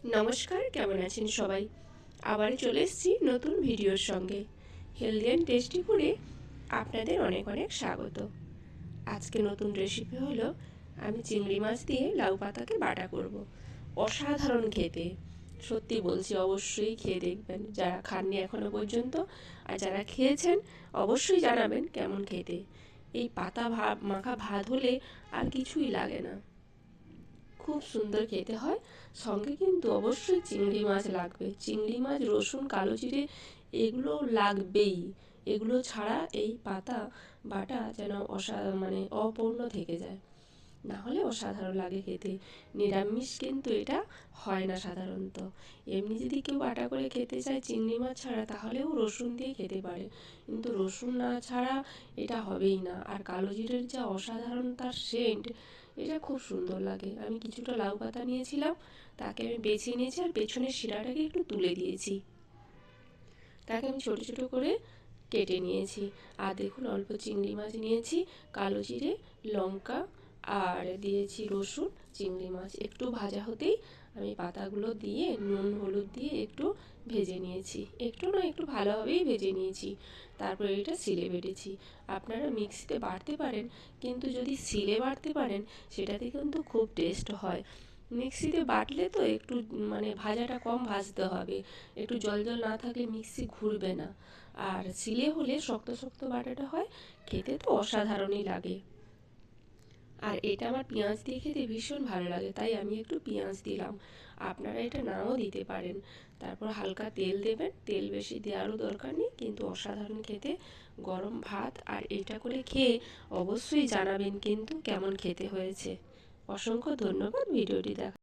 নমস্কার, কেমন আছেন সবাই? আবার চলে এসেছি নতুন ভিডিওর সঙ্গে। হেলদি অ্যান্ড টেস্টি ফুডে আপনাদের অনেক অনেক স্বাগত। আজকে নতুন রেসিপি হলো আমি চিংড়ি মাছ দিয়ে লাউ পাতাকে বাটা করব। অসাধারণ খেতে, সত্যি বলছি, অবশ্যই খেয়ে দেখবেন যারা খাননি এখনো পর্যন্ত। আর যারা খেয়েছেন অবশ্যই জানাবেন কেমন খেতে। এই পাতা মাখা ভাত হলে আর কিছুই লাগে না, খুব সুন্দর খেতে হয়। সঙ্গে কিন্তু অবশ্যই চিংড়ি মাছ লাগবে, চিংড়ি মাছ, রসুন, কালো জিরে এগুলো লাগবেই। এগুলো ছাড়া এই পাতা বাটা যেন অপূর্ণ থেকে যায়, না হলে অসাধারণ লাগে খেতে। নিরামিষ কিন্তু এটা হয় না সাধারণত। এমনি যদি কেউ বাটা করে খেতে চায় চিংড়ি মাছ ছাড়া, তাহলেও রসুন দিয়ে খেতে পারে, কিন্তু রসুন না ছাড়া এটা হবেই না। আর কালো জিরের যা অসাধারণ তার সেন্ট, এটা খুব সুন্দর লাগে। আমি কিছুটা লাউ পাতা নিয়েছিলাম, তাকে আমি বেছে নিয়েছি আর পেছনের শিরাটাকে একটু তুলে দিয়েছি। তাকে আমি ছোটো ছোটো করে কেটে নিয়েছি। আর দেখুন, অল্প চিংড়ি মাছ নিয়েছি, কালো জিরে, লঙ্কা আর দিয়েছি রসুন। চিংড়ি মাছ একটু ভাজা হতেই আমি পাতাগুলো দিয়ে নুন হলুদ দিয়ে একটু ভেজে নিয়েছি, একটু না একটু ভালোভাবেই ভেজে নিয়েছি। তারপরে এটা সিলে বেটেছি। আপনারা মিক্সিতে বাটতে পারেন, কিন্তু যদি সিলে বাটতে পারেন সেটাতে কিন্তু খুব টেস্ট হয়। মিক্সিতে বাটলে তো একটু ভাজাটা কম ভাজতে হবে, একটু জল জল না থাকলে মিক্সি ঘুরবে না। আর সিলে হলে শক্ত শক্ত বাটাটা হয়, খেতে তো অসাধারণই লাগে। আর এটা আমার পেঁয়াজ দিয়ে খেতে ভীষণ ভালো লাগে, তাই আমি একটু পেঁয়াজ দিলাম। আপনারা এটা নাও দিতে পারেন। তারপর হালকা তেল দেবেন, তেল বেশি দেওয়ারও দরকার নেই, কিন্তু অসাধারণ খেতে। গরম ভাত আর এটা করে খেয়ে অবশ্যই জানাবেন কিন্তু কেমন খেতে হয়েছে। অসংখ্য ধন্যবাদ ভিডিওটি দেখা।